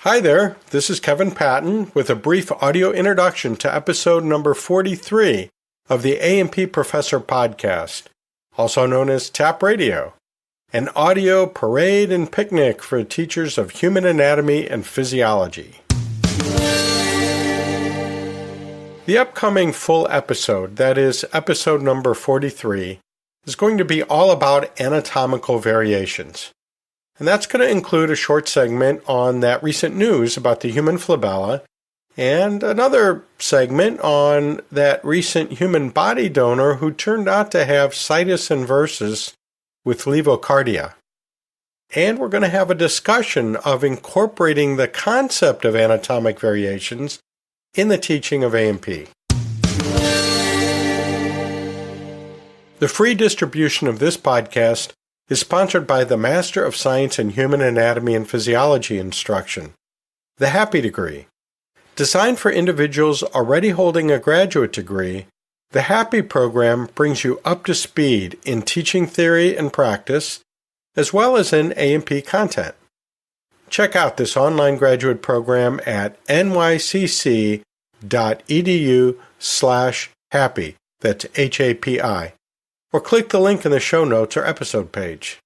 Hi there, this is Kevin Patton with a brief audio introduction to episode number 43 of the A&P Professor podcast, also known as TAPP Radio, an audio parade and picnic for teachers of human anatomy and physiology. The upcoming full episode, that is episode number 43, is going to be all about anatomical variations. And that's going to include a short segment on that recent news about the human flabella and another segment on that recent human body donor who turned out to have situs inversus with levocardia. And we're going to have a discussion of incorporating the concept of anatomic variations in the teaching of A&P. The free distribution of this podcast is sponsored by the Master of Science in Human Anatomy and Physiology instruction, the HAPS degree. Designed for individuals already holding a graduate degree, the HAPS program brings you up to speed in teaching theory and practice, as well as in A&P content. Check out this online graduate program at nycc.edu/HAPI, that's HAPI. Or click the link in the show notes or episode page.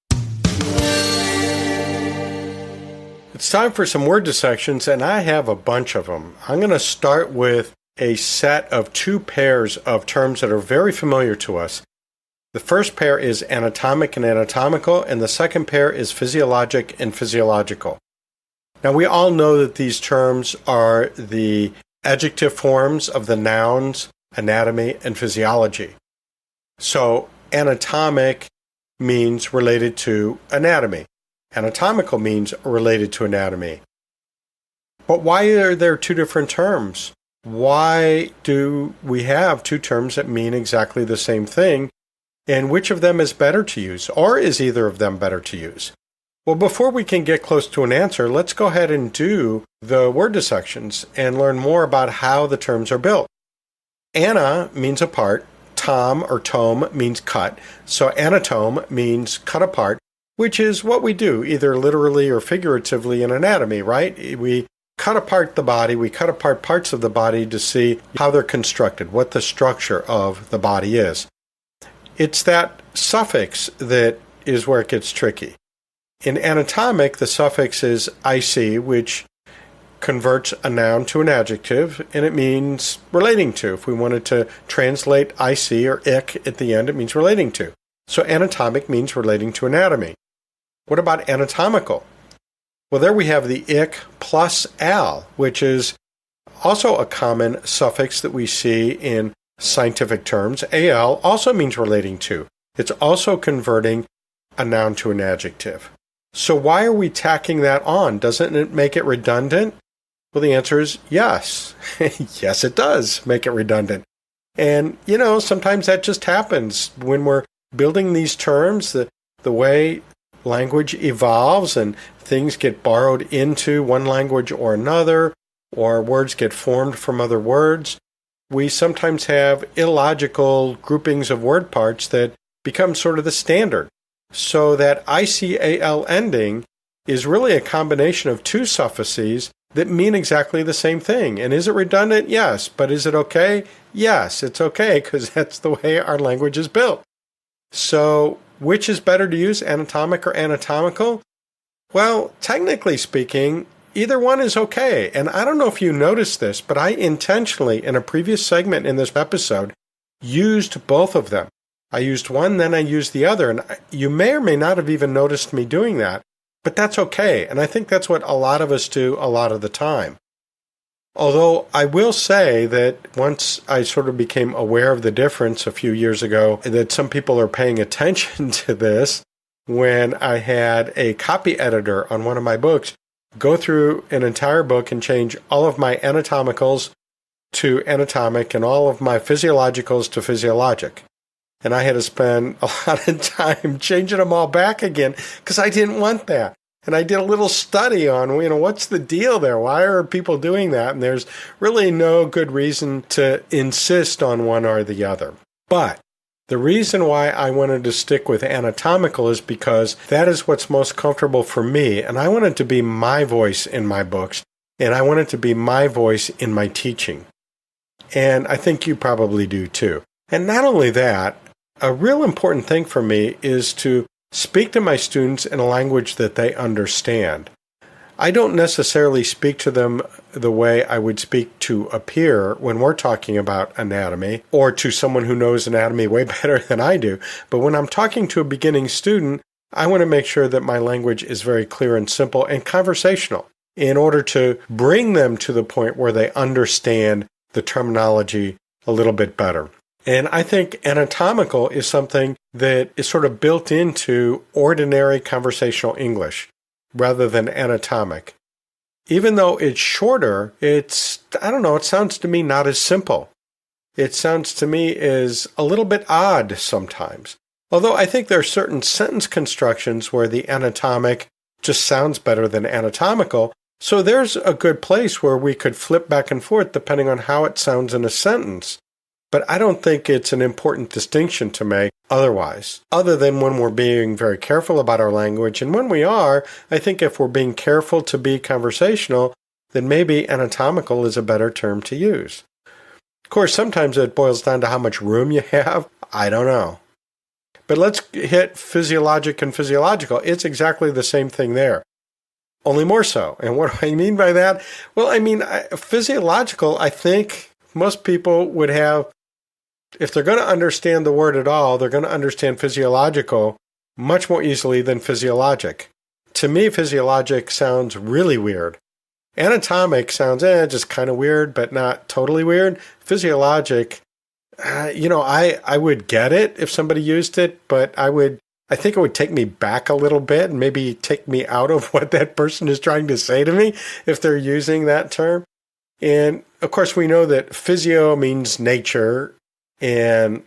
It's time for some word dissections, and I have a bunch of them. I'm going to start with a set of two pairs of terms that are very familiar to us. The first pair is anatomic and anatomical, and the second pair is physiologic and physiological. Now, we all know that these terms are the adjective forms of the nouns anatomy and physiology. So, anatomic means related to anatomy. Anatomical means related to anatomy. But why are there two different terms? Why do we have two terms that mean exactly the same thing? And which of them is better to use? Or is either of them better to use? Well, before we can get close to an answer, let's go ahead and do the word dissections and learn more about how the terms are built. Ana means apart. Tom or tome means cut. So anatome means cut apart, which is what we do, either literally or figuratively in anatomy, right? We cut apart the body, we cut apart parts of the body to see how they're constructed, what the structure of the body is. It's that suffix that is where it gets tricky. In anatomic, the suffix is IC, which converts a noun to an adjective, and it means relating to. If we wanted to translate IC or ick at the end, it means relating to. So anatomic means relating to anatomy. What about anatomical? Well, there we have the ick plus al, which is also a common suffix that we see in scientific terms. Al also means relating to. It's also converting a noun to an adjective. So why are we tacking that on? Doesn't it make it redundant? Well, the answer is yes. Yes, it does make it redundant. And, sometimes that just happens when we're building these terms, the way language evolves and things get borrowed into one language or another, or words get formed from other words. We sometimes have illogical groupings of word parts that become sort of the standard. So that ICAL ending is really a combination of two suffixes that mean exactly the same thing. And is it redundant? Yes. But is it okay? Yes, it's okay, because that's the way our language is built. So, which is better to use, anatomic or anatomical? Well, technically speaking, either one is okay. And I don't know if you noticed this, but I intentionally, in a previous segment in this episode, used both of them. I used one, then I used the other. And you may or may not have even noticed me doing that. But that's okay, and I think that's what a lot of us do a lot of the time. Although I will say that once I sort of became aware of the difference a few years ago, that some people are paying attention to this, when I had a copy editor on one of my books go through an entire book and change all of my anatomicals to anatomic and all of my physiologicals to physiologic. And I had to spend a lot of time changing them all back again because I didn't want that. And I did a little study on, what's the deal there? Why are people doing that? And there's really no good reason to insist on one or the other. But the reason why I wanted to stick with anatomical is because that is what's most comfortable for me. And I want it to be my voice in my books and I want it to be my voice in my teaching. And I think you probably do too. And not only that, a real important thing for me is to speak to my students in a language that they understand. I don't necessarily speak to them the way I would speak to a peer when we're talking about anatomy, or to someone who knows anatomy way better than I do. But when I'm talking to a beginning student, I want to make sure that my language is very clear and simple and conversational in order to bring them to the point where they understand the terminology a little bit better. And I think anatomical is something that is sort of built into ordinary conversational English rather than anatomic. Even though it's shorter, it sounds to me not as simple. It sounds to me as a little bit odd sometimes. Although I think there are certain sentence constructions where the anatomic just sounds better than anatomical, so there's a good place where we could flip back and forth depending on how it sounds in a sentence. But I don't think it's an important distinction to make otherwise, other than when we're being very careful about our language. And when we are, I think if we're being careful to be conversational, then maybe anatomical is a better term to use. Of course, sometimes it boils down to how much room you have. I don't know. But let's hit physiologic and physiological. It's exactly the same thing there, only more so. And what do I mean by that? Well, physiological, I think most people would have, if they're going to understand the word at all, they're going to understand physiological much more easily than physiologic. To me, physiologic sounds really weird. Anatomic sounds just kind of weird, but not totally weird. Physiologic, I would get it if somebody used it, but I think it would take me back a little bit and maybe take me out of what that person is trying to say to me if they're using that term. And of course, we know that physio means nature and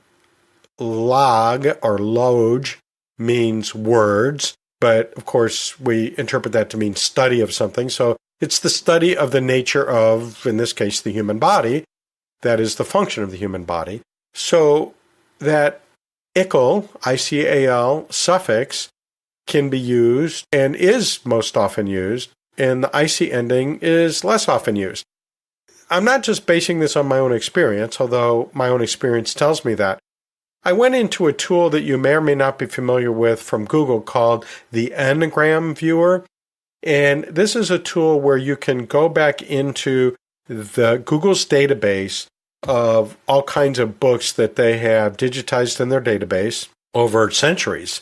log or loge means words. But of course, we interpret that to mean study of something. So it's the study of the nature of, in this case, the human body. That is the function of the human body. So that ical, I-C-A-L, suffix can be used and is most often used, and the IC ending is less often used. I'm not just basing this on my own experience, although my own experience tells me that. I went into a tool that you may or may not be familiar with from Google called the Ngram Viewer. And this is a tool where you can go back into the Google's database of all kinds of books that they have digitized in their database over centuries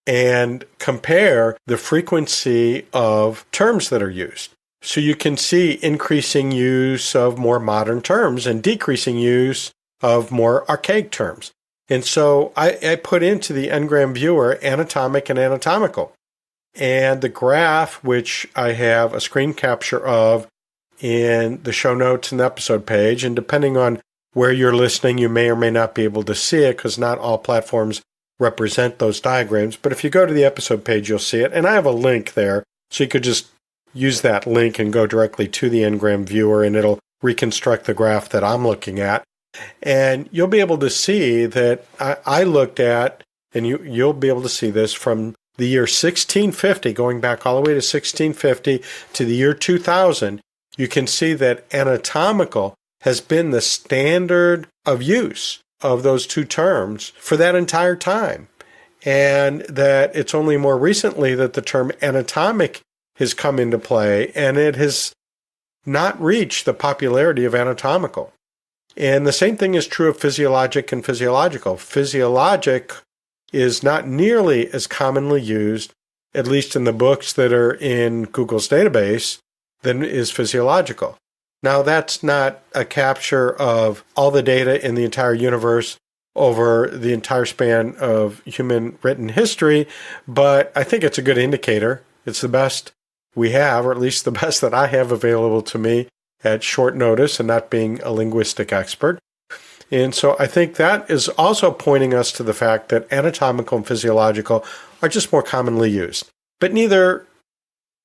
and compare the frequency of terms that are used. So you can see increasing use of more modern terms and decreasing use of more archaic terms. And so I put into the Ngram Viewer anatomic and anatomical. And the graph, which I have a screen capture of in the show notes and the episode page, and depending on where you're listening, you may or may not be able to see it because not all platforms represent those diagrams. But if you go to the episode page, you'll see it. And I have a link there, so you could just use that link and go directly to the Ngram Viewer, and it'll reconstruct the graph that I'm looking at. And you'll be able to see that I looked at, and you'll be able to see this from the year 1650, going back all the way to 1650 to the year 2000, you can see that anatomical has been the standard of use of those two terms for that entire time. And that it's only more recently that the term anatomic has come into play, and it has not reached the popularity of anatomical. And the same thing is true of physiologic and physiological. Physiologic is not nearly as commonly used, at least in the books that are in Google's database, than is physiological. Now, that's not a capture of all the data in the entire universe over the entire span of human written history, but I think it's a good indicator. It's the best we have, or at least the best that I have available to me at short notice and not being a linguistic expert. And so I think that is also pointing us to the fact that anatomical and physiological are just more commonly used. But neither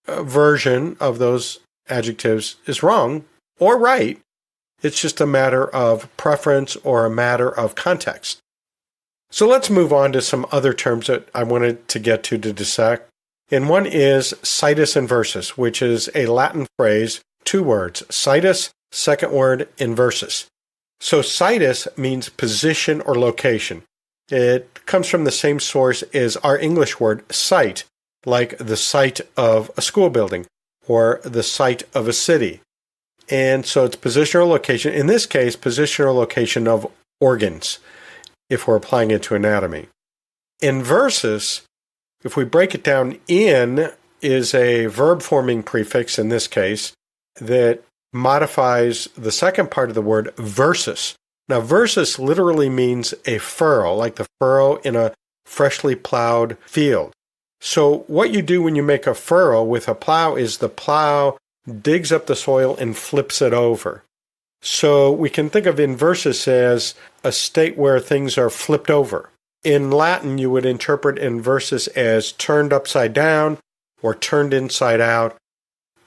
version of those adjectives is wrong or right. It's just a matter of preference or a matter of context. So let's move on to some other terms that I wanted to get to dissect. And one is situs inversus, which is a Latin phrase two words, situs, second word, inversus. So situs means position or location. It comes from the same source as our English word site, like the site of a school building or the site of a city. And so it's position or location. In this case, position or location of organs, if we're applying it to anatomy. Inversus, if we break it down, in is a verb-forming prefix in this case that modifies the second part of the word versus. Now, versus literally means a furrow, like the furrow in a freshly plowed field. So what you do when you make a furrow with a plow is the plow digs up the soil and flips it over. So we can think of inversus as a state where things are flipped over. In Latin, you would interpret inversus as turned upside down or turned inside out.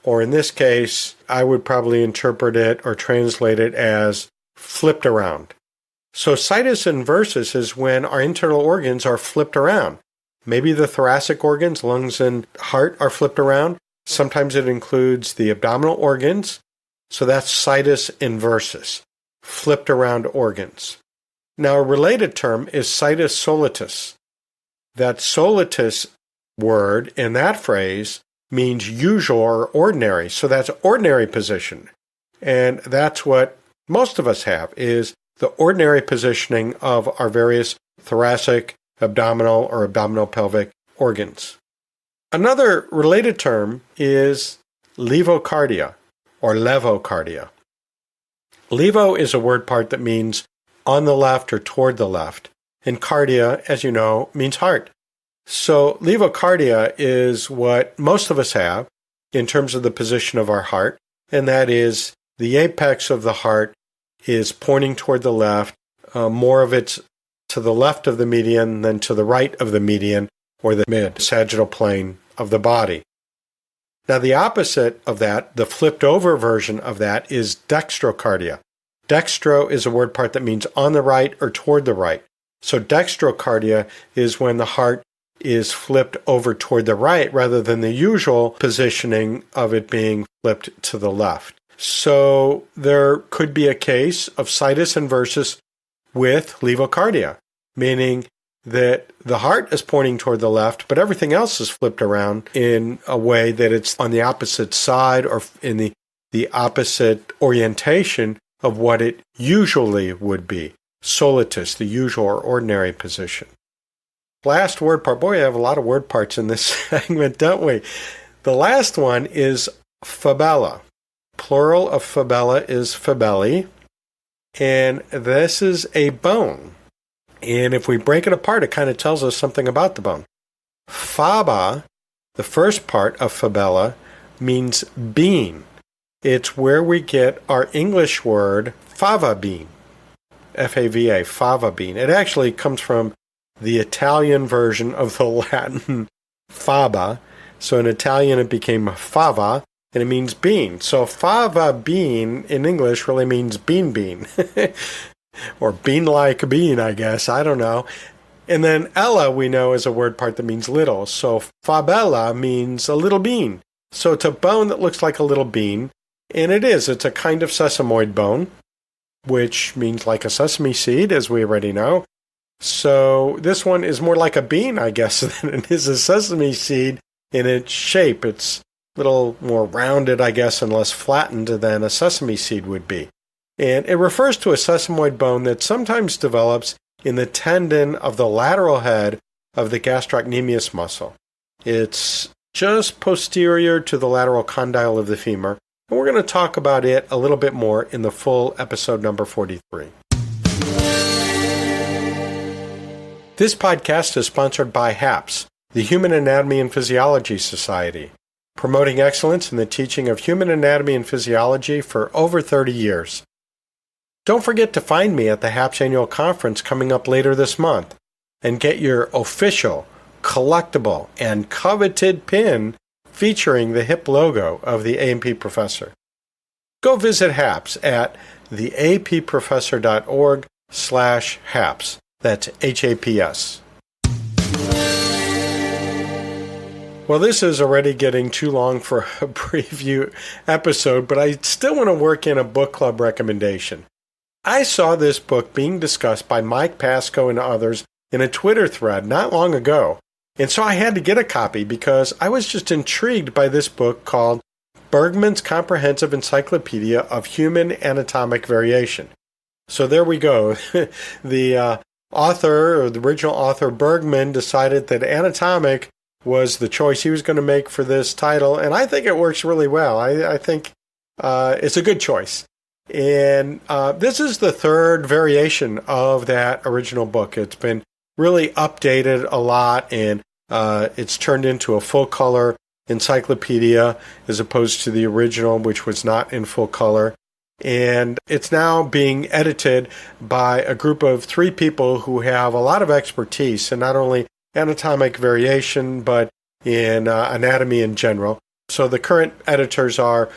Or in this case, I would probably interpret it or translate it as flipped around. So situs inversus is when our internal organs are flipped around. Maybe the thoracic organs, lungs and heart are flipped around. Sometimes it includes the abdominal organs. So that's situs inversus, flipped around organs. Now a related term is situs solitus. That solitus word in that phrase means usual or ordinary. So that's ordinary position. And that's what most of us have, is the ordinary positioning of our various thoracic, abdominal, or abdominopelvic organs. Another related term is levocardia or levocardia. Levo is a word part that means on the left or toward the left. And cardia, as you know, means heart. So levocardia is what most of us have in terms of the position of our heart, and that is the apex of the heart is pointing toward the left. More of it's to the left of the median than to the right of the median or the mid-sagittal plane of the body. Now the opposite of that, the flipped over version of that, is dextrocardia. Dextro is a word part that means on the right or toward the right. So dextrocardia is when the heart is flipped over toward the right rather than the usual positioning of it being flipped to the left. So there could be a case of situs inversus with levocardia, meaning that the heart is pointing toward the left, but everything else is flipped around in a way that it's on the opposite side or in the opposite orientation of what it usually would be. Solitus, the usual or ordinary position. Last word part. Boy, I have a lot of word parts in this segment, don't we? The last one is fabella. Plural of fabella is fabelli. And this is a bone. And if we break it apart, it kind of tells us something about the bone. Faba, the first part of fabella, means bean. It's where we get our English word fava bean. F-A-V-A, fava bean. It actually comes from the Italian version of the Latin faba. So in Italian it became fava, and it means bean. So fava bean in English really means bean. Or bean-like bean, I guess. I don't know. And then ella we know is a word part that means little. So fabella means a little bean. So it's a bone that looks like a little bean. And it is. It's a kind of sesamoid bone, which means like a sesame seed, as we already know. So this one is more like a bean, I guess, than it is a sesame seed in its shape. It's a little more rounded, I guess, and less flattened than a sesame seed would be. And it refers to a sesamoid bone that sometimes develops in the tendon of the lateral head of the gastrocnemius muscle. It's just posterior to the lateral condyle of the femur. And we're going to talk about it a little bit more in the full episode number 43. This podcast is sponsored by HAPS, the Human Anatomy and Physiology Society, promoting excellence in the teaching of human anatomy and physiology for over 30 years. Don't forget to find me at the HAPS Annual Conference coming up later this month and get your official, collectible, and coveted pin featuring the hip logo of the A&P Professor. Go visit HAPS at theapprofessor.org/HAPS. That's HAPS. Well, this is already getting too long for a preview episode, but I still want to work in a book club recommendation. I saw this book being discussed by Mike Pascoe and others in a Twitter thread not long ago, and so I had to get a copy because I was just intrigued by this book called Bergman's Comprehensive Encyclopedia of Human Anatomic Variation. So there we go. The author, or the original author, Bergman, decided that Anatomic was the choice he was going to make for this title, and I think it works really well. I think it's a good choice. And this is the third variation of that original book. It's been really updated a lot, and it's turned into a full-color encyclopedia as opposed to the original, which was not in full color. And it's now being edited by a group of 3 people who have a lot of expertise in not only anatomic variation, but in anatomy in general. So the current editors are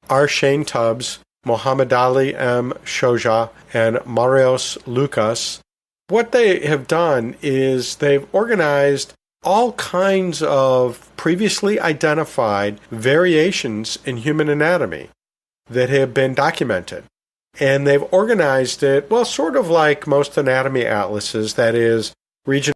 R. Shane Tubbs, Mohammed Ali M. Shoja, and Marios Lucas. What they have done is they've organized all kinds of previously identified variations in human anatomy that have been documented. And they've organized it, well, sort of like most anatomy atlases, that is, region